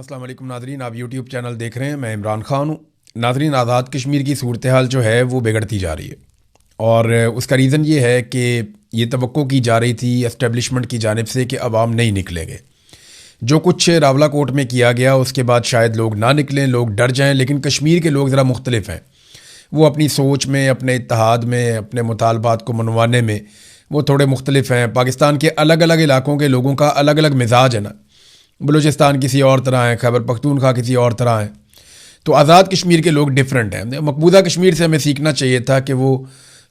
अस्सलाम वालेकुम नाज़रीन, आप यूट्यूब चैनल देख रहे हैं। मैं इमरान ख़ान हूँ। नाज़रीन, आज़ाद कश्मीर की सूरत हाल जो है वो बिगड़ती जा रही है और उसका रीज़न ये है कि ये तवक्को की जा रही थी एस्टेब्लिशमेंट की जानिब से कि अवाम नहीं निकलेंगे। जो कुछ रावला कोट में किया गया उसके बाद शायद लोग ना निकलें, लोग डर जाएं, लेकिन कश्मीर के लोग ज़रा मुख्तलिफ हैं। वो अपनी सोच में, अपने इत्तेहाद में, अपने मुतालबात को मनवाने में वो थोड़े मुख्तलिफ हैं। पाकिस्तान के अलग अलग इलाकों के लोगों का अलग अलग मिजाज है ना। बलूचिस्तान किसी और तरह है, खैबर पख्तूनख्वा किसी और तरह है, तो आज़ाद कश्मीर के लोग डिफरेंट हैं। मकबूजा कश्मीर से हमें सीखना चाहिए था कि वो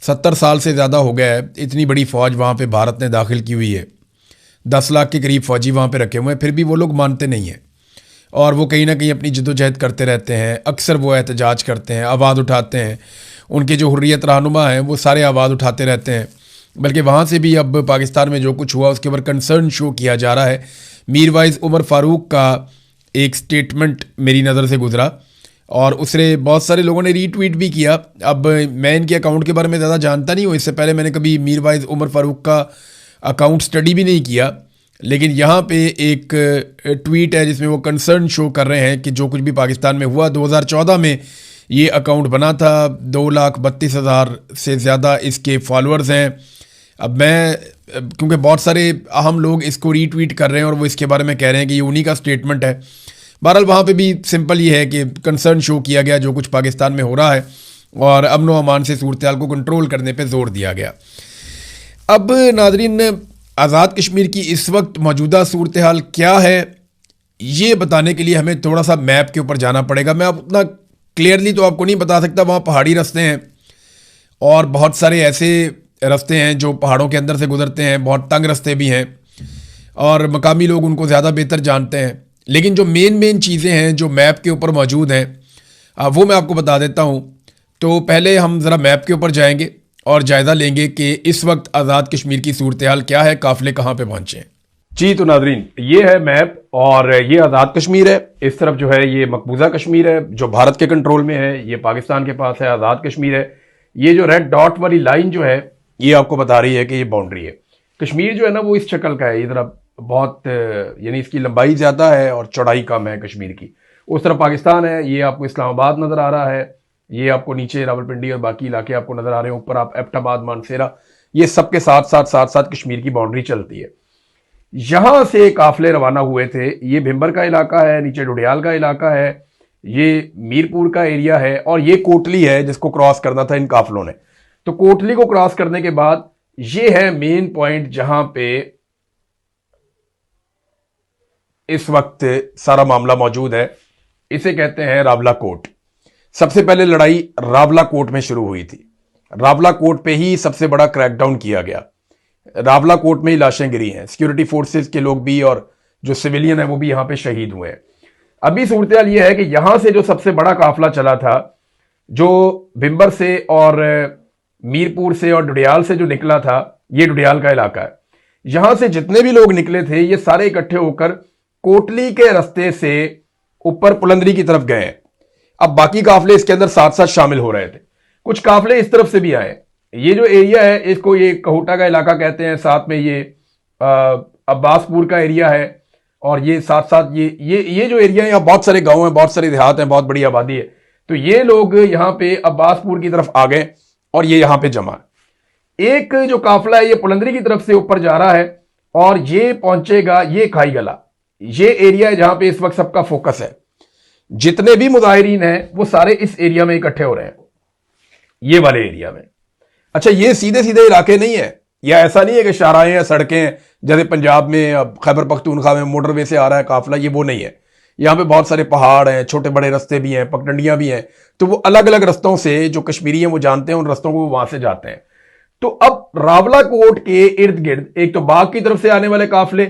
70 साल से ज़्यादा हो गया है, इतनी बड़ी फ़ौज वहाँ पे भारत ने दाखिल की हुई है, 10 लाख के करीब फ़ौजी वहाँ पे रखे हुए हैं, फिर भी वो लोग मानते नहीं हैं और वो कहीं ना कहीं अपनी जद्दोजहद करते रहते हैं। अक्सर वो एहतजाज करते हैं, आवाज़ उठाते हैं। उनके जो हुर्रियत रहनुमा हैं वो सारे आवाज़ उठाते रहते हैं। बल्कि वहाँ से भी अब पाकिस्तान में जो कुछ हुआ उसके ऊपर कंसर्न शो किया जा रहा है। मीरवाइज़ उमर फ़ारूक का एक स्टेटमेंट मेरी नज़र से गुजरा और उससे बहुत सारे लोगों ने रीट्वीट भी किया। अब मैं इनके अकाउंट के बारे में ज़्यादा जानता नहीं हूँ, इससे पहले मैंने कभी मीरवाइज़ उमर फ़ारूक का अकाउंट स्टडी भी नहीं किया, लेकिन यहाँ पे एक ट्वीट है जिसमें वो कंसर्न शो कर रहे हैं कि जो कुछ भी पाकिस्तान में हुआ। 2014 में ये अकाउंट बना था, 2,32,000 से ज़्यादा इसके फॉलोअर्स हैं। अब मैं, क्योंकि बहुत सारे अहम लोग इसको रीट्वीट कर रहे हैं और वो इसके बारे में कह रहे हैं कि ये उन्हीं का स्टेटमेंट है। बहरहाल वहाँ पे भी सिंपल ये है कि कंसर्न शो किया गया जो कुछ पाकिस्तान में हो रहा है और अमन व अमान से सूरत हाल को कंट्रोल करने पे जोर दिया गया। अब नाजरीन, आज़ाद कश्मीर की इस वक्त मौजूदा सूरत हाल क्या है ये बताने के लिए हमें थोड़ा सा मैप के ऊपर जाना पड़ेगा। मैं उतना क्लियरली तो आपको नहीं बता सकता। वहाँ पहाड़ी रास्ते हैं और बहुत सारे ऐसे रास्ते हैं जो पहाड़ों के अंदर से गुजरते हैं, बहुत तंग रास्ते भी हैं और मकामी लोग उनको ज़्यादा बेहतर जानते हैं। लेकिन जो मेन चीज़ें हैं जो मैप के ऊपर मौजूद हैं वो मैं आपको बता देता हूँ। तो पहले हम ज़रा मैप के ऊपर जाएंगे और जायज़ा लेंगे कि इस वक्त आज़ाद कश्मीर की सूरत हाल क्या है, काफ़िले कहाँ पे पहुँचे हैं। जी तो नाजरीन, ये है मैप और ये आज़ाद कश्मीर है। इस तरफ जो है ये मकबूजा कश्मीर है जो भारत के कंट्रोल में है, ये पाकिस्तान के पास है, आज़ाद कश्मीर है। ये जो रेड डॉट वाली लाइन जो है ये आपको बता रही है कि ये बाउंड्री है। कश्मीर जो है ना वो इस शक्ल का है, ये तरफ बहुत, यानी इसकी लंबाई ज़्यादा है और चौड़ाई कम है कश्मीर की। उस तरफ पाकिस्तान है, ये आपको इस्लामाबाद नज़र आ रहा है, ये आपको नीचे रावलपिंडी और बाकी इलाके आपको नज़र आ रहे हैं, ऊपर आप एबटाबाद, मानसेरा, ये सबके साथ कश्मीर की बाउंड्री चलती है। यहाँ से काफिले रवाना हुए थे। ये भिम्बर का इलाका है, नीचे डुडियाल का इलाका है, ये मीरपुर का एरिया है और ये कोटली है जिसको क्रॉस करना था इन काफिलों ने। तो कोटली को क्रॉस करने के बाद ये है मेन पॉइंट जहां पे इस वक्त सारा मामला मौजूद है। इसे कहते हैं रावला कोट। सबसे पहले लड़ाई रावला कोट में शुरू हुई थी। रावला कोट पे ही सबसे बड़ा क्रैकडाउन किया गया। रावला कोट में ही लाशें गिरी हैं, सिक्योरिटी फोर्सेस के लोग भी और जो सिविलियन है वो भी यहां पे शहीद हुए हैं। अभी सूरत हाल यह है कि यहां से जो सबसे बड़ा काफिला चला था, जो भिम्बर से और मीरपुर से और डुडियाल से जो निकला था, ये डुडियाल का इलाका है। यहां से जितने भी लोग निकले थे ये सारे इकट्ठे होकर कोटली के रास्ते से ऊपर पुलंदरी की तरफ गए। अब बाकी काफिले इसके अंदर साथ साथ शामिल हो रहे थे। कुछ काफिले इस तरफ से भी आए। ये जो एरिया है इसको ये कहोटा का इलाका कहते हैं, साथ में ये अब्बासपुर का एरिया है और ये साथ साथ ये जो एरिया है, यहाँ बहुत सारे गांव हैं, बहुत सारे देहात हैं, बहुत बड़ी आबादी है। तो ये लोग यहाँ पे अब्बासपुर की तरफ आ गए और ये यहां पे जमा। एक जो काफिला है ये पुलंदरी की तरफ से ऊपर जा रहा है और ये पहुंचेगा ये खाई गला। ये एरिया है जहां पे इस वक्त सबका फोकस है। जितने भी मुजाहिरीन हैं वो सारे इस एरिया में इकट्ठे हो रहे हैं, ये वाले एरिया में। अच्छा, ये सीधे सीधे इलाके नहीं है, या ऐसा नहीं है कि शाहराहें हैं, सड़कें हैं जैसे पंजाब में खैबर पख्तूनख्वा में मोटरवे से आ रहा है काफिला, ये वो नहीं है। यहाँ पे बहुत सारे पहाड़ हैं, छोटे बड़े रास्ते भी हैं, पगडंडियां भी हैं। तो वो अलग अलग रास्तों से जो कश्मीरी हैं वो जानते हैं, उन रास्तों को वहां से जाते हैं। तो अब रावला कोट के इर्द गिर्द एक तो बाग की तरफ से आने वाले काफिले,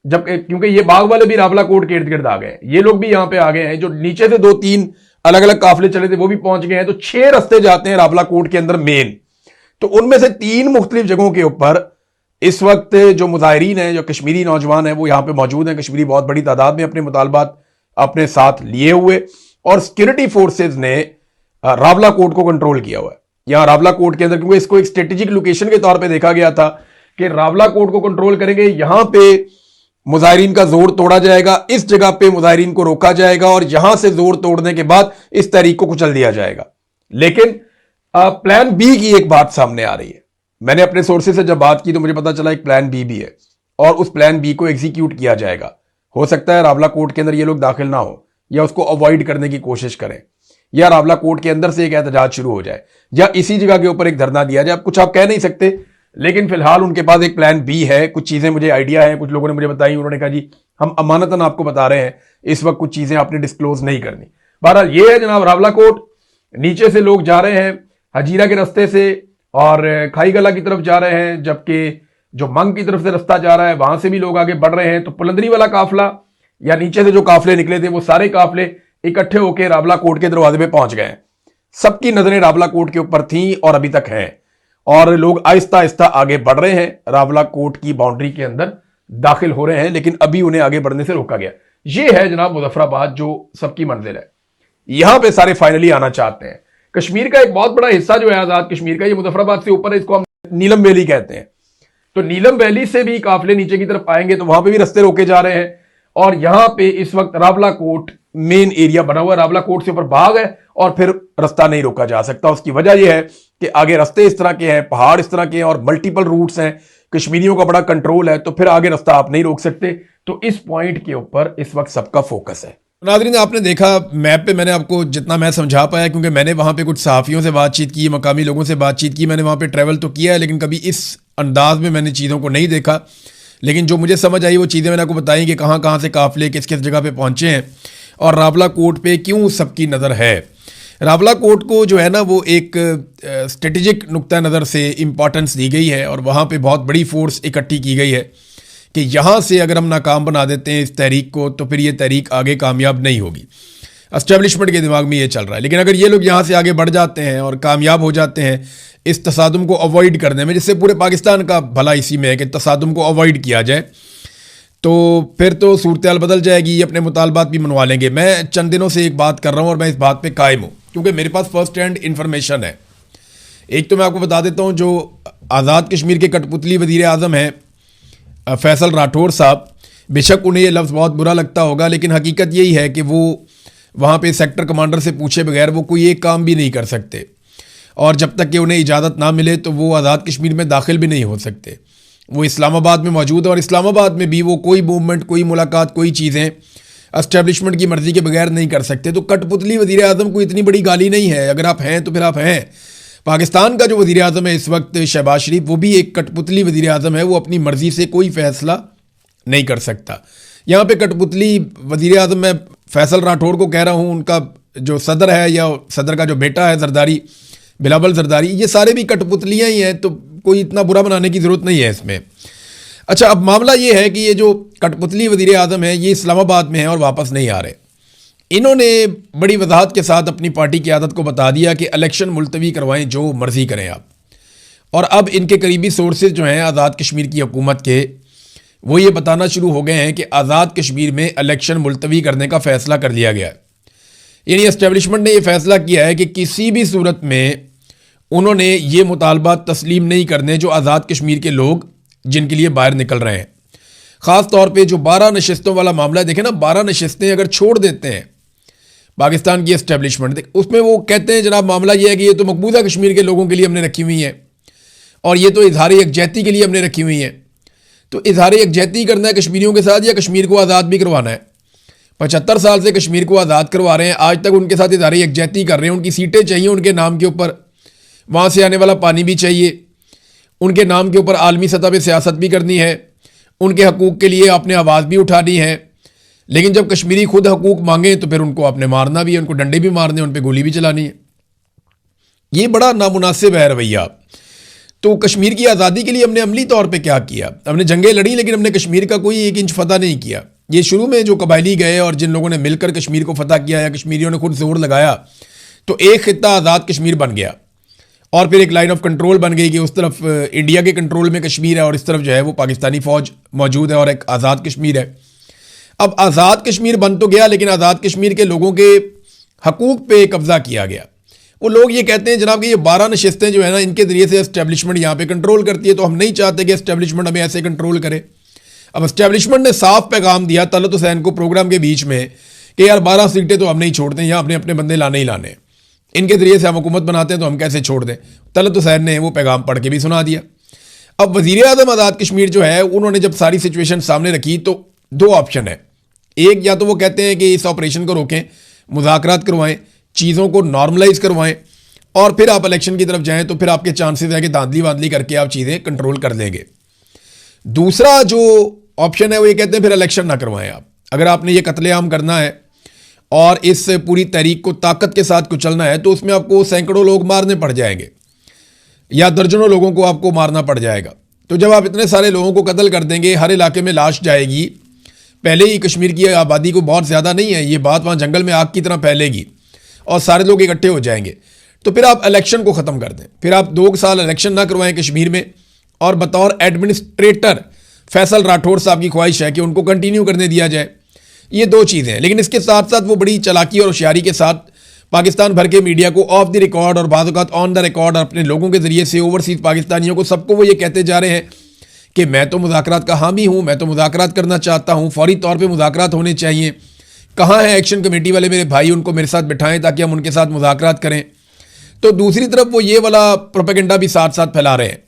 जब क्योंकि ये बाग वाले भी रावला कोट के इर्द गिर्द आ गए, ये लोग भी यहाँ पे आ गए हैं। जो नीचे से 2-3 अलग अलग काफिले चले थे वो भी पहुंच गए हैं। तो 6 रास्ते जाते हैं रावला कोट के अंदर मेन। तो उनमें से 3 मुख्तलिफ जगहों के ऊपर इस वक्त जो मुजाहिरीन हैं, जो कश्मीरी नौजवान हैं, वो यहाँ पे मौजूद हैं। कश्मीरी बहुत बड़ी तादाद में अपने मुतालबात अपने साथ लिए हुए और सिक्योरिटी फोर्सेज ने रावला कोट को कंट्रोल किया हुआ है। यहाँ रावला कोट के अंदर, क्योंकि इसको एक स्ट्रेटेजिक लोकेशन के तौर पे देखा गया था कि रावला कोट को कंट्रोल करेंगे, यहां पे मुजाहिरीन का जोर तोड़ा जाएगा, इस जगह पे मुजाहिरीन को रोका जाएगा और यहां से जोर तोड़ने के बाद इस तहरीक को कुचल दिया जाएगा। लेकिन प्लान बी की एक बात सामने आ रही है। मैंने अपने सोर्सेज से जब बात की तो मुझे पता चला एक प्लान बी भी है और उस प्लान बी को एग्जीक्यूट किया जाएगा। हो सकता है रावला कोर्ट के अंदर ये लोग दाखिल ना हो या उसको अवॉइड करने की कोशिश करें, या रावला कोर्ट के अंदर से एक एहतजाज शुरू हो जाए, या इसी जगह के ऊपर एक धरना दिया जाए। अब कुछ आप कह नहीं सकते, लेकिन फिलहाल उनके पास एक प्लान बी है। कुछ चीजें मुझे आइडिया है, कुछ लोगों ने मुझे बताई, उन्होंने कहा जी हम अमानतन आपको बता रहे हैं, इस वक्त कुछ चीजें आपने डिस्क्लोज नहीं करनी। बहरहाल ये है जनाब, रावला कोर्ट नीचे से लोग जा रहे हैं हजीरा के रास्ते से और खाईगला की तरफ जा रहे हैं, जबकि जो मंग की तरफ से रास्ता जा रहा है वहां से भी लोग आगे बढ़ रहे हैं। तो पुलंदरी वाला काफिला या नीचे से जो काफिले निकले थे वो सारे काफिले इकट्ठे होकर रावला कोर्ट के दरवाजे पे पहुंच गए। सबकी नजरें रावला कोर्ट के ऊपर थी और अभी तक हैं, और लोग आहिस्ता आहिस्ता आगे बढ़ रहे हैं, रावला कोर्ट की बाउंड्री के अंदर दाखिल हो रहे हैं, लेकिन अभी उन्हें आगे बढ़ने से रोका गया। ये है जनाब मुजफ्फराबाद जो सबकी मंजिल है, यहां पे सारे फाइनली आना चाहते हैं। कश्मीर का एक बहुत बड़ा हिस्सा जो है आजाद कश्मीर का, ये मुजफ्फराबाद से ऊपर है, इसको हम नीलम वैली कहते हैं। तो नीलम वैली से भी काफिले नीचे की तरफ आएंगे तो वहां पे भी रास्ते रोके जा रहे हैं, और यहां पे इस वक्त रावला कोर्ट मेन एरिया बना हुआ है। रावला कोर्ट से ऊपर बाग है और फिर रास्ता नहीं रोका जा सकता। उसकी वजह यह है कि आगे रास्ते इस तरह के हैं, पहाड़ इस तरह के हैं और मल्टीपल रूट्स हैं, कश्मीरियों का बड़ा कंट्रोल है, तो फिर आगे रास्ता आप नहीं रोक सकते। तो इस पॉइंट के ऊपर इस वक्त सबका फोकस है। नाज़रीन, आपने देखा मैप पे मैंने आपको जितना मैं समझा पाया, क्योंकि मैंने वहाँ पे कुछ सहाफ़ियों से बातचीत की, मकामी लोगों से बातचीत की, मैंने वहाँ पे ट्रैवल तो किया है, लेकिन कभी इस अंदाज में मैंने चीज़ों को नहीं देखा। लेकिन जो मुझे समझ आई वो चीज़ें मैंने आपको बताई कि कहाँ कहाँ से काफ़िले किस किस जगह पे पहुँचे हैं और रावला कोर्ट पे क्यों सबकी नज़र है। रावला कोर्ट को जो है ना वो एक स्ट्रेटेजिक नुक्ता नज़र से इम्पॉर्टेंस दी गई है और वहाँ पे बहुत बड़ी फोर्स इकट्ठी की गई है कि यहाँ से अगर हम नाकाम बना देते हैं इस तहरीक को तो फिर ये तहरीक आगे कामयाब नहीं होगी। एस्टेब्लिशमेंट के दिमाग में ये चल रहा है। लेकिन अगर ये लोग यहाँ से आगे बढ़ जाते हैं और कामयाब हो जाते हैं इस तसादुम को अवॉइड करने में, जिससे पूरे पाकिस्तान का भला इसी में है कि तसादुम को अवॉइड किया जाए, तो फिर तो सूरत बदल जाएगी, ये अपने मुतालबात भी मनवा लेंगे। मैं चंद दिनों से एक बात कर रहा हूँ और मैं इस बात पे कायम हूँ क्योंकि मेरे पास फर्स्ट हैंड इन्फॉर्मेशन है। एक तो मैं आपको बता देता हूँ, जो आज़ाद कश्मीर के कठपुतली वज़ीर आज़म हैं फैसल राठौर साहब, बेशक उन्हें ये लफ्ज़ बहुत बुरा लगता होगा, लेकिन हकीकत यही है कि वो वहाँ पे सेक्टर कमांडर से पूछे बगैर वो कोई एक काम भी नहीं कर सकते, और जब तक कि उन्हें इजाज़त ना मिले तो वो आज़ाद कश्मीर में दाखिल भी नहीं हो सकते। वो इस्लामाबाद में मौजूद है और इस्लामाबाद में भी वो कोई मूवमेंट, कोई मुलाकात, कोई चीज़ें एस्टेब्लिशमेंट की मर्ज़ी के बगैर नहीं कर सकते। तो कठपुतली वज़ीर आज़म को इतनी बड़ी गाली नहीं है, अगर आप हैं तो फिर आप हैं। पाकिस्तान का जो वज़ीर आज़म है इस वक्त शहबाज शरीफ, वो भी एक कठपुतली वज़ीर आज़म है, वो अपनी मर्ज़ी से कोई फ़ैसला नहीं कर सकता। यहाँ पे कठपुतली वज़ीर आज़म मैं फैसल राठौर को कह रहा हूँ, उनका जो सदर है या सदर का जो बेटा है जरदारी, बिलावल जरदारी, ये सारे भी कठपुतलियाँ ही हैं, तो कोई इतना बुरा बनाने की ज़रूरत नहीं है इसमें। अच्छा, अब मामला ये है कि ये जो कठपुतली वज़ीर आज़म है ये इस्लामाबाद में है और वापस नहीं आ रहे। इन्होंने बड़ी वजाहत के साथ अपनी पार्टी की आदत को बता दिया कि इलेक्शन मुलतवी करवाएं, जो मर्ज़ी करें आप। और अब इनके करीबी सोर्सेज जो हैं आज़ाद कश्मीर की हुकूमत के, वो ये बताना शुरू हो गए हैं कि आज़ाद कश्मीर में इलेक्शन मुलतवी करने का फ़ैसला कर लिया गया है। यानी एस्टेब्लिशमेंट ने यह फ़ैसला किया है कि किसी भी सूरत में उन्होंने ये मुतालबात तस्लीम नहीं करने जो आज़ाद कश्मीर के लोग जिनके लिए बाहर निकल रहे हैं। ख़ास तौर पे जो 12 नशिस्तों वाला मामला है, देखें ना, 12 नशिस्तें अगर छोड़ देते हैं पाकिस्तान की एस्टेब्लिशमेंट, उसमें वो कहते हैं जनाब मामला ये है कि ये तो मकबूजा कश्मीर के लोगों के लिए हमने रखी हुई है और ये तो इजहार यकजहती के लिए हमने रखी हुई है। तो इजहार यकजहती करना है कश्मीरियों के साथ या कश्मीर को आज़ाद भी करवाना है? 75 साल से कश्मीर को आज़ाद करवा रहे हैं, आज तक उनके साथ इजहार यकजहती कर रहे हैं। उनकी सीटें चाहिए उनके नाम के ऊपर, वहाँ से आने वाला पानी भी चाहिए, उनके नाम के ऊपर आलमी सतह पर सियासत भी करनी है, उनके हकूक़ के लिए आपने आवाज़ भी उठानी है। लेकिन जब कश्मीरी खुद हकूक़ मांगे तो फिर उनको आपने मारना भी है, उनको डंडे भी मारने, उन पर गोली भी चलानी है। ये बड़ा नामुनासिब है रवैया। तो कश्मीर की आज़ादी के लिए हमने अमली तौर पे क्या किया? हमने जंगें लड़ी, लेकिन हमने कश्मीर का कोई 1 इंच फतह नहीं किया। ये शुरू में जो कबायली गए और जिन लोगों ने मिलकर कश्मीर को फतह किया या कश्मीरियों ने खुद जोर लगाया, तो एक खित्ता आज़ाद कश्मीर बन गया और फिर एक लाइन ऑफ कंट्रोल बन गई कि उस तरफ इंडिया के कंट्रोल में कश्मीर है और इस तरफ जो है वो पाकिस्तानी फ़ौज मौजूद है और एक आज़ाद कश्मीर है। अब आज़ाद कश्मीर बन तो गया, लेकिन आज़ाद कश्मीर के लोगों के हकूक़ पे कब्ज़ा किया गया। वो लोग ये कहते हैं जनाब कि ये 12 नशिस्तें जो है ना, इनके ज़रिए से एस्टेब्लिशमेंट यहाँ पे कंट्रोल करती है, तो हम नहीं चाहते कि एस्टेब्लिशमेंट हमें ऐसे कंट्रोल करे। अब एस्टेब्लिशमेंट ने साफ पैगाम दिया तलत हुसैन को प्रोग्राम के बीच में कि यार 12 सीटें तो हम नहीं छोड़ते, यहाँ अपने अपने बंदे लाने ही लाने हैं, इनके जरिए से हम हुकूमत बनाते हैं तो हम कैसे छोड़ दें। तलत हुसैन ने वो पैगाम पढ़ के भी सुना दिया। अब वज़ीर आज़म आज़ाद कश्मीर जो है उन्होंने जब सारी सिचुएशन सामने रखी तो दो ऑप्शन है। एक, या तो वो कहते हैं कि इस ऑपरेशन को रोकें, मुज़ाकरात करवाएं, चीज़ों को नॉर्मलाइज करवाएं और फिर आप इलेक्शन की तरफ जाएं तो फिर आपके चांसेस है कि धांधली वांधली करके आप चीज़ें कंट्रोल कर लेंगे। दूसरा जो ऑप्शन है वो ये कहते हैं फिर इलेक्शन ना करवाएं आप। अगर आपने ये कत्लेआम करना है और इस पूरी तहरीक को ताकत के साथ कुचलना है तो उसमें आपको सैकड़ों लोग मारने पड़ जाएंगे या दर्जनों लोगों को आपको मारना पड़ जाएगा। तो जब आप इतने सारे लोगों को कत्ल कर देंगे, हर इलाके में लाश जाएगी, पहले ही कश्मीर की आबादी को बहुत ज़्यादा नहीं है, ये बात वहाँ जंगल में आग की तरह फैलेगी और सारे लोग इकट्ठे हो जाएंगे। तो फिर आप इलेक्शन को ख़त्म कर दें, फिर आप 2 साल इलेक्शन ना करवाएं कश्मीर में और बतौर एडमिनिस्ट्रेटर फैसल राठौर साहब की ख्वाहिश है कि उनको कंटिन्यू करने दिया जाए। ये 2 चीज़ें हैं। लेकिन इसके साथ साथ वो बड़ी चालाकी और होशियारी के साथ पाकिस्तान भर के मीडिया को ऑफ द रिकॉर्ड और बाद वक़्त ऑन द रिकॉर्ड अपने लोगों के ज़रिए से ओवरसीज़ पाकिस्तानियों को सबको वो ये कहते जा रहे हैं कि मैं तो मुज़ाकरात का हामी हूँ, मैं तो मुज़ाकरात करना चाहता हूँ, फौरी तौर पर मुज़ाकरात होने चाहिए। कहाँ है एक्शन कमेटी वाले मेरे भाई, उनको मेरे साथ बिठाएं ताकि हम उनके साथ मुज़ाकरात करें। तो दूसरी तरफ वो ये वाला प्रोपेगेंडा भी साथ साथ फैला रहे हैं।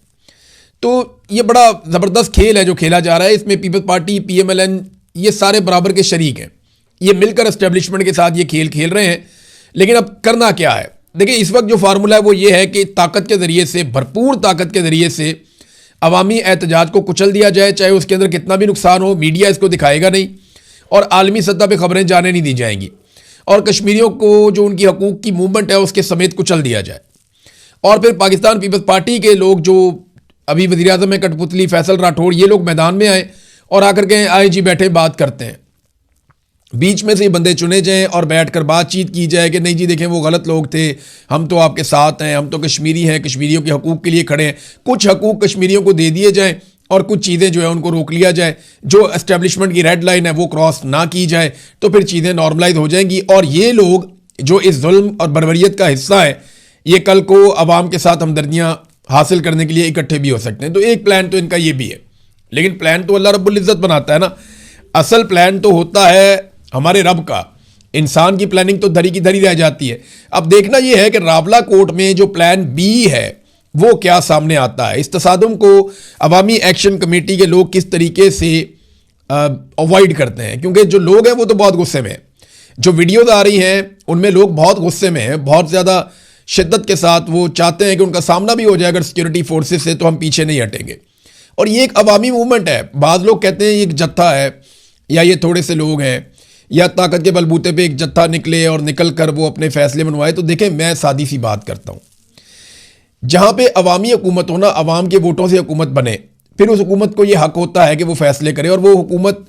तो ये बड़ा ज़बरदस्त खेल है जो खेला जा रहा है। इसमें पीपल्स पार्टी, PMLN, ये सारे बराबर के शरीक हैं, ये मिलकर एस्टेब्लिशमेंट के साथ ये खेल खेल रहे हैं। लेकिन अब करना क्या है? देखिए, इस वक्त जो फार्मूला है वो ये है कि ताकत के ज़रिए से, भरपूर ताकत के ज़रिए से अवामी एहतजाज को कुचल दिया जाए, चाहे उसके अंदर कितना भी नुकसान हो। मीडिया इसको दिखाएगा नहीं और आलमी सतह पे खबरें जाने नहीं दी जाएंगी और कश्मीरियों को जो उनकी हकूक़ की मूवमेंट है उसके समेत कुचल दिया जाए। और फिर पाकिस्तान पीपल्स पार्टी के लोग जो अभी वज़ीर आज़म में कठपुतली फैसल राठौर, ये लोग मैदान में आए और आकर के आए जी बैठे बात करते हैं। बीच में से ये बंदे चुने जाएं और बैठकर बातचीत की जाए कि नहीं जी देखें वो गलत लोग थे, हम तो आपके साथ हैं, हम तो कश्मीरी हैं, कश्मीरियों के हकूक़ के लिए खड़े हैं। कुछ हकूक़ कश्मीरियों को दे दिए जाएं और कुछ चीज़ें जो है उनको रोक लिया जाए, जो एस्टेब्लिशमेंट की रेड लाइन है वो क्रॉस ना की जाए, तो फिर चीज़ें नॉर्मलाइज हो जाएंगी। और ये लोग जो इस जुल्म और बर्बरियत का हिस्सा है, ये कल को अवाम के साथ हमदर्दियाँ हासिल करने के लिए इकट्ठे भी हो सकते हैं। तो एक प्लान तो इनका ये भी है, लेकिन प्लान तो अल्लाह रब्बुल इज़्ज़त बनाता है ना। असल प्लान तो होता है हमारे रब का, इंसान की प्लानिंग तो धरी की धरी रह जाती है। अब देखना यह है कि रावला कोर्ट में जो प्लान बी है वो क्या सामने आता है। इस तसादुम को अवामी एक्शन कमेटी के लोग किस तरीके से अवॉइड करते हैं, क्योंकि जो लोग हैं वो तो बहुत गुस्से में हैं। जो वीडियोज आ रही हैं उनमें लोग बहुत गुस्से में हैं, बहुत ज़्यादा शिद्दत के साथ वो चाहते हैं कि उनका सामना भी हो जाए अगर सिक्योरिटी फोर्सेस से, तो हम पीछे नहीं हटेंगे। और ये एक अवामी मूवमेंट है। बाज़ लोग कहते हैं ये एक जत्था है या ये थोड़े से लोग हैं या ताकत के बलबूते पे एक जत्था निकले और निकल कर वो अपने फैसले मनवाए। तो देखें, मैं सादी सी बात करता हूँ, जहाँ पे अवामी हुकूमत होना, अवाम के वोटों से हुकूमत बने, फिर उस हुकूमत को ये हक होता है कि वो फैसले करे और वो हुकूमत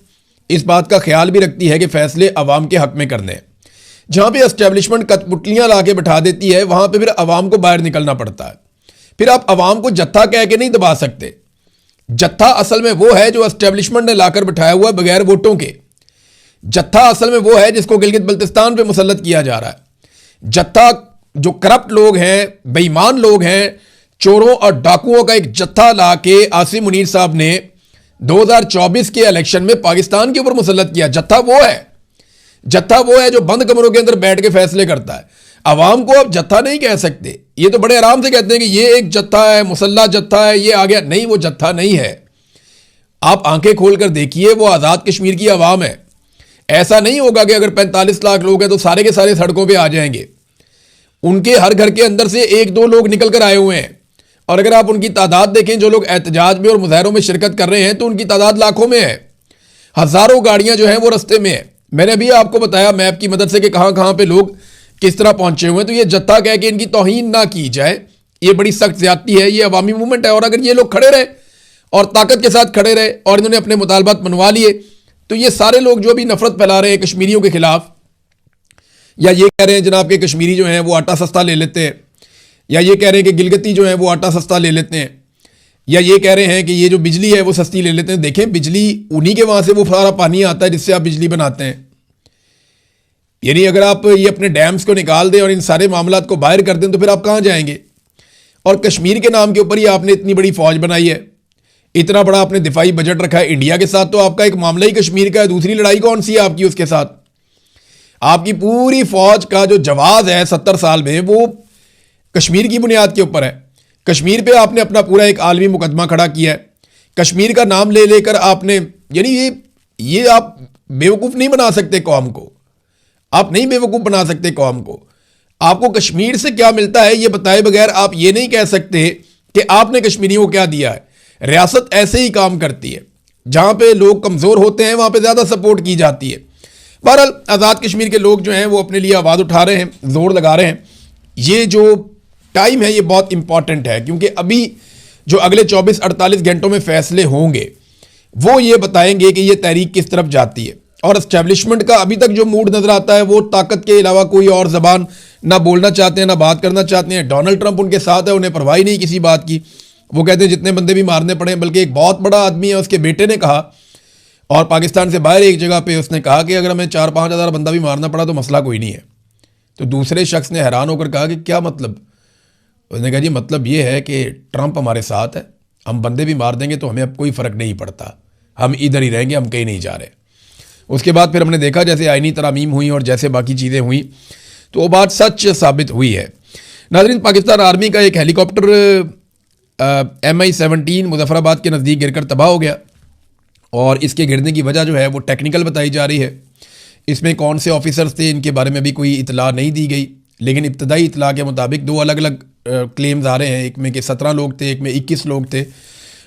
इस बात का ख्याल भी रखती है कि फैसले अवाम के हक में करने हैं। जहाँ पे एस्टेब्लिशमेंट कठपुतलियाँ ला के बैठा देती है, वहाँ पे फिर अवाम को बाहर निकलना पड़ता है। फिर आप अवाम को जत्था कह के नहीं दबा सकते। जत्था असल में वो है जो एस्टेब्लिशमेंट ने लाकर बैठाया हुआ बगैर वोटों के। जत्था असल में वो है जिसको गिलगित बल्तिस्तान पे मुसल्लत किया जा रहा है। जत्था जो करप्ट लोग हैं, बेईमान लोग हैं, चोरों और डाकुओं का एक जत्था ला के आसिम मुनीर साहब ने 2024 के इलेक्शन में पाकिस्तान के ऊपर मुसल्लत किया। जत्था वो है, जत्था वो है जो बंद कमरों के अंदर बैठ के फैसले करता है। अवाम को आप जत्था नहीं कह सकते। ये तो बड़े आराम से कहते हैं कि ये एक जत्था है, मुसल्ला जत्था है, ये आ गया। नहीं, वो जत्था नहीं है। आप आंखें खोलकर देखिए, वो आज़ाद कश्मीर की अवाम है। ऐसा नहीं होगा कि अगर 45 लाख लोग हैं तो सारे के सारे सड़कों पे आ जाएंगे। उनके हर घर के अंदर से 1-2 लोग निकल कर आए हुए हैं। और अगर आप उनकी तादाद देखें, जो लोग एहतजाज में और मुजाहरों में शिरकत कर रहे हैं, तो उनकी तादाद लाखों में है। हज़ारों गाड़ियां जो हैं वो रस्ते में है। मैंने अभी आपको बताया मैप की मदद से कि कहाँ कहाँ पे लोग किस तरह पहुंचे हुए हैं। तो ये जत्था कह के इनकी तौहीन ना की जाए, ये बड़ी सख्त ज्यादती है। ये अवामी मूवमेंट है और अगर ये लोग खड़े रहे और ताकत के साथ खड़े रहे और इन्होंने अपने मुतालबात मनवा लिए, तो ये सारे लोग जो भी नफरत फैला रहे हैं कश्मीरियों के खिलाफ, या ये कह रहे हैं जनाब के कश्मीरी जो हैं वो आटा सस्ता ले लेते हैं, या ये कह रहे हैं कि गिलगिती जो है वो आटा सस्ता ले लेते हैं, या ये कह रहे हैं कि ये जो बिजली है वो सस्ती ले लेते हैं। देखें, बिजली उन्हीं के वहाँ से वो सारा पानी आता है जिससे आप बिजली बनाते हैं। यानी अगर आप ये अपने डैम्स को निकाल दें और इन सारे मामलात को बाहर कर दें तो फिर आप कहाँ जाएंगे। और कश्मीर के नाम के ऊपर ही आपने इतनी बड़ी फौज बनाई है, इतना बड़ा आपने दिफाई बजट रखा है इंडिया के साथ, तो आपका एक मामला ही कश्मीर का है, दूसरी लड़ाई कौन सी है आपकी उसके साथ? आपकी पूरी फौज का जो जवाब है 70 साल में वो कश्मीर की बुनियाद के ऊपर है। कश्मीर पे आपने अपना पूरा एक आलमी मुकदमा खड़ा किया है, कश्मीर का नाम ले लेकर आपने, यानी ये आप बेवकूफ़ नहीं बना सकते कौम को, आप नहीं बेवकूफ़ बना सकते कौम को। आपको कश्मीर से क्या मिलता है ये बताए बगैर आप ये नहीं कह सकते कि आपने कश्मीरियों को क्या दिया है। रियासत ऐसे ही काम करती है, जहां पे लोग कमज़ोर होते हैं वहां पे ज़्यादा सपोर्ट की जाती है। बहरहाल आज़ाद कश्मीर के लोग जो हैं वो अपने लिए आवाज़ उठा रहे हैं, जोर लगा रहे हैं। ये जो टाइम है ये बहुत इंपॉर्टेंट है, क्योंकि अभी जो अगले 24-48 घंटों में फैसले होंगे वो ये बताएंगे कि ये तहरीक किस तरफ जाती है। और एस्टेब्लिशमेंट का अभी तक जो मूड नजर आता है वो ताकत के अलावा कोई और जबान ना बोलना चाहते हैं ना बात करना चाहते हैं। डोनाल्ड ट्रंप उनके साथ है, उन्हें परवाह ही नहीं किसी बात की। वो कहते हैं जितने बंदे भी मारने पड़े, बल्कि एक बहुत बड़ा आदमी है उसके बेटे ने कहा, और पाकिस्तान से बाहर एक जगह पे उसने कहा कि अगर हमें 4-5 हज़ार बंदा भी मारना पड़ा तो मसला कोई नहीं है। तो दूसरे शख्स ने हैरान होकर कहा कि क्या मतलब? उसने कहा जी मतलब ये है कि ट्रंप हमारे साथ है, हम बंदे भी मार देंगे तो हमें अब कोई फ़र्क नहीं पड़ता, हम इधर ही रहेंगे, हम कहीं नहीं जा रहे। उसके बाद फिर हमने देखा जैसे आईनी तरामीम हुई और जैसे बाकी चीज़ें हुई तो वो बात सच साबित हुई है। नाज़रीन, पाकिस्तान आर्मी का एक हेलीकॉप्टर MI-17 मुजफ्फराबाद के नज़दीक गिरकर तबाह हो गया, और इसके गिरने की वजह जो है वो टेक्निकल बताई जा रही है। इसमें कौन से ऑफिसर्स थे इनके बारे में भी कोई इतला नहीं दी गई, लेकिन इब्तदाई इतला के मुताबिक 2 अलग अलग क्लेम्स आ रहे हैं, एक में कि 17 लोग थे, एक में 21 लोग थे।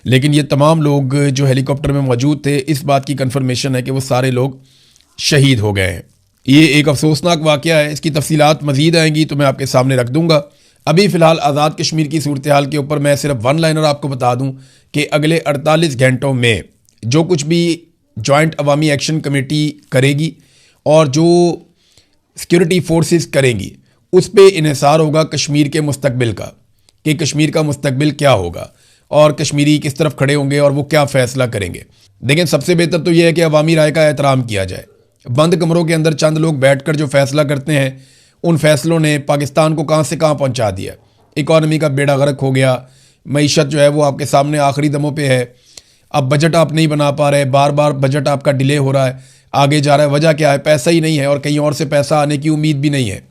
लेकिन ये तमाम लोग जो हेलीकॉप्टर में मौजूद थे, इस बात की कन्फर्मेशन है कि वो सारे लोग शहीद हो गए हैं। ये एक अफसोसनाक वाक़या है, इसकी तफसीलात मज़ीद आएंगी तो मैं आपके सामने रख दूंगा। अभी फ़िलहाल आज़ाद कश्मीर की सूरत हाल के ऊपर मैं सिर्फ वन लाइनर आपको बता दूं कि अगले 48 घंटों में जो कुछ भी जॉइंट अवामी एक्शन कमेटी करेगी और जो सिक्योरिटी फोर्सेस करेंगी उस पर इन्हिसार होगा कश्मीर के मुस्तकबिल का, कि कश्मीर का मुस्तकबिल क्या होगा और कश्मीरी किस तरफ खड़े होंगे और वो क्या फ़ैसला करेंगे। लेकिन सबसे बेहतर तो यह है कि अवामी राय का एहतराम किया जाए। बंद कमरों के अंदर चंद लोग बैठकर जो फ़ैसला करते हैं, उन फैसलों ने पाकिस्तान को कहाँ से कहाँ पहुँचा दिया। इकॉनमी का बेड़ा गर्क हो गया, मईशत जो है वो आपके सामने आखिरी दमों पे है। अब बजट आप नहीं बना पा रहे, बार बार बजट आपका डिले हो रहा है, आगे जा रहा है। वजह क्या है? पैसा ही नहीं है और कहीं और से पैसा आने की उम्मीद भी नहीं है।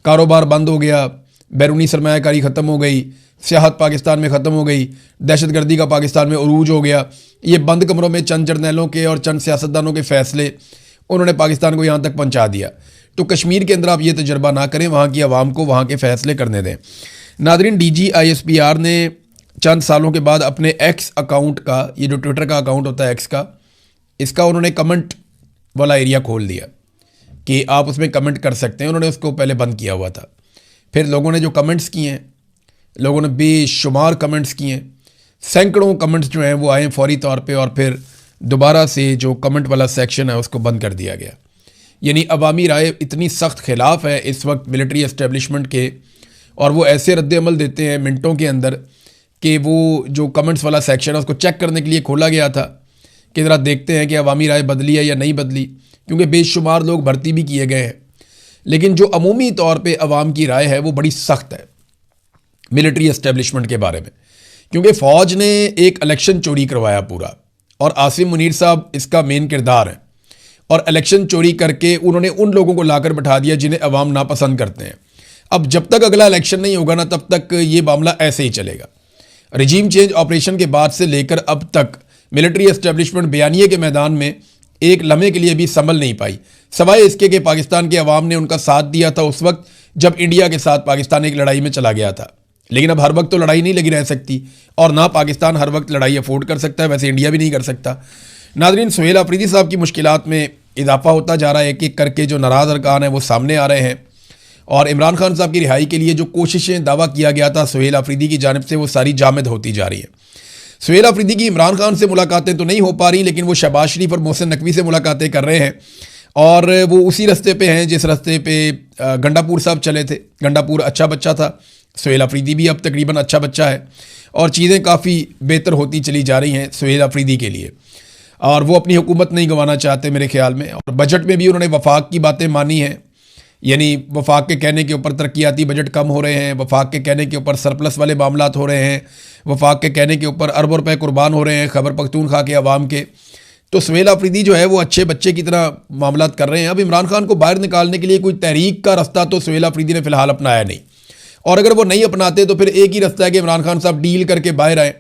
कारोबार बंद हो गया, बैरूनी सरमायाकारी ख़त्म हो गई, सियाहत पाकिस्तान में ख़त्म हो गई, दहशतगर्दी का पाकिस्तान में उरूज हो गया। ये बंद कमरों में चंद जर्नैलों के और चंद सियासतदानों के फ़ैसले उन्होंने पाकिस्तान को यहाँ तक पहुँचा दिया। तो कश्मीर के अंदर आप ये तजर्बा ना करें, वहाँ की आवाम को वहाँ के फ़ैसले करने दें। नादरीन, DG ISPR ने चंद सालों के बाद अपने एक्स अकाउंट का, ये जो ट्विटर का अकाउंट होता है एक्स का, इसका उन्होंने कमेंट वाला एरिया खोल दिया कि आप उसमें कमेंट कर सकते हैं। उन्होंने उसको पहले बंद किया हुआ था। फिर लोगों ने जो कमेंट्स किए हैं, लोगों ने बेशुमार कमेंट्स किए हैं, सैकड़ों कमेंट्स जो हैं वो आए फौरी तौर पे, और फिर दोबारा से जो कमेंट वाला सेक्शन है उसको बंद कर दिया गया। यानी अवामी राय इतनी सख्त खिलाफ है इस वक्त मिलिट्री एस्टेब्लिशमेंट के, और वो ऐसे रद्द अमल देते हैं मिनटों के अंदर कि वो जो कमेंट्स वाला सेक्शन है उसको चेक करने के लिए खोला गया था कि ज़रा देखते हैं कि अवामी राय बदली है या नहीं बदली, क्योंकि बेशुमार लोग भर्ती भी किए गए हैं। लेकिन जो अमूमी तौर पे अवाम की राय है वो बड़ी सख्त है मिलिट्री एस्टेब्लिशमेंट के बारे में, क्योंकि फ़ौज ने एक इलेक्शन चोरी करवाया पूरा, और आसिम मुनीर साहब इसका मेन किरदार है। और इलेक्शन चोरी करके उन्होंने उन लोगों को लाकर बैठा दिया जिन्हें अवाम नापसंद करते हैं। अब जब तक अगला इलेक्शन नहीं होगा ना, तब तक ये मामला ऐसे ही चलेगा। रजीम चेंज ऑपरेशन के बाद से लेकर अब तक मिलिट्री एस्टेब्लिशमेंट बयानिए के मैदान में एक लम्हे के लिए भी संभल नहीं पाई, सवाए इसके कि पाकिस्तान के अवाम ने उनका साथ दिया था उस वक्त जब इंडिया के साथ पाकिस्तान एक लड़ाई में चला गया था। लेकिन अब हर वक्त तो लड़ाई नहीं लगी रह सकती, और ना पाकिस्तान हर वक्त लड़ाई अफोर्ड कर सकता है, वैसे इंडिया भी नहीं कर सकता। नाज़रीन, सुहेल अफरीदी साहब की मुश्किलात में इजाफा होता जा रहा है, एक एक करके जो नाराज़ अरकान है वो सामने आ रहे हैं, और इमरान खान साहब की रिहाई के लिए जो कोशिशें दावा किया गया था सुहेल अफरीदी की जानिब से वो सारी जामिद होती जा रही है। सुहेल अफरीदी की इमरान खान से मुलाकातें तो नहीं हो पा रही, लेकिन वो शहबाज शरीफ और मोहसिन नकवी से मुलाकातें कर रहे हैं, और वो उसी रास्ते पे हैं जिस रास्ते पे गंडापुर साहब चले थे। गंडापुर अच्छा बच्चा था, सुहेल अफरीदी भी अब तकरीबन अच्छा बच्चा है, और चीज़ें काफ़ी बेहतर होती चली जा रही हैं सुहेल अफरीदी के लिए, और वो अपनी हुकूमत नहीं गंवाना चाहते मेरे ख्याल में। और बजट में भी उन्होंने वफाक की बातें मानी हैं यानी वफाक के कहने के ऊपर तरक्याती बजट कम हो रहे हैं, वफाक के कहने के ऊपर सरप्लस वाले मामलात हो रहे हैं, वफाक के कहने के ऊपर अरबों रुपए कुर्बान हो रहे हैं खैबर पख्तूनख्वा के अवाम के। तो सुहेल आफरीदी जो है वो अच्छे बच्चे की तरह मामलात कर रहे हैं। अब इमरान खान को बाहर निकालने के लिए कोई तहरीक का रास्ता तो सुहेल आफरीदी ने फिलहाल अपनाया नहीं, और अगर वो नहीं अपनाते तो फिर एक ही रास्ता है कि इमरान खान साहब डील करके बाहर आए।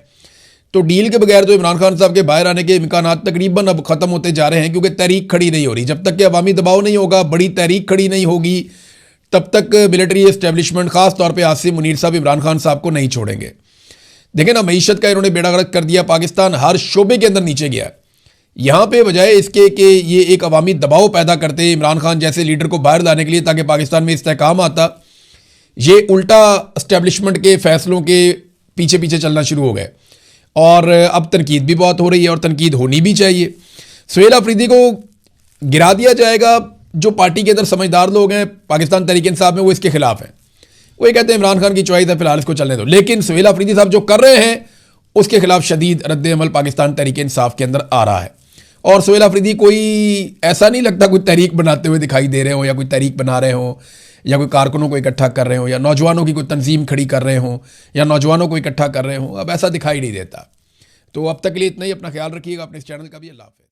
तो डील के बगैर तो इमरान खान साहब के बाहर आने के इम्कानात तकरीबन अब ख़त्म होते जा रहे हैं, क्योंकि तहरीक खड़ी नहीं हो रही। जब तक कि अवामी दबाव नहीं होगा, बड़ी तहरीक खड़ी नहीं होगी, तब तक मिलिट्री इस्टेब्लिशमेंट ख़ास तौर पर आसिम मुनीर साहब इमरान खान साहब को नहीं छोड़ेंगे। देखें ना, मईशत का इन्होंने बेड़ा गर्क कर दिया, पाकिस्तान हर शोबे के अंदर नीचे गया। यहाँ पे बजाय इसके कि ये एक अवामी दबाव पैदा करते इमरान खान जैसे लीडर को बाहर लाने के लिए ताकि पाकिस्तान में इस्तेहकाम आता, ये उल्टा इस्टेब्लिशमेंट के फैसलों के पीछे पीछे चलना शुरू हो गए। और अब तनकीद भी बहुत हो रही है, और तनकीद होनी भी चाहिए। सुहेल आफरीदी को गिरा दिया जाएगा। जो पार्टी के अंदर समझदार लोग हैं पाकिस्तान तहरीक इंसाफ में, वो इसके खिलाफ हैं। वो ये कहते हैं इमरान खान की चॉइस है, फिलहाल इसको चलने दो। लेकिन सुहेल आफरीदी साहब जो कर रहे हैं उसके खिलाफ शदीद रद्द अमल पाकिस्तान तहरीक इंसाफ के अंदर आ रहा है। और सुहेल आफरीदी कोई ऐसा नहीं लगता कोई तहरीक बनाते हुए दिखाई दे रहे हो, या कोई तहरीक बना रहे हो, या कोई कारकुनों को इकट्ठा कर रहे हो, या नौजवानों की कोई तंजीम खड़ी कर रहे हो, या नौजवानों को इकट्ठा कर रहे हो। अब ऐसा दिखाई नहीं देता। तो अब तक के लिए इतना ही। अपना ख्याल रखिएगा, अपने इस चैनल का भी। अल्लाह हाफ़िज़।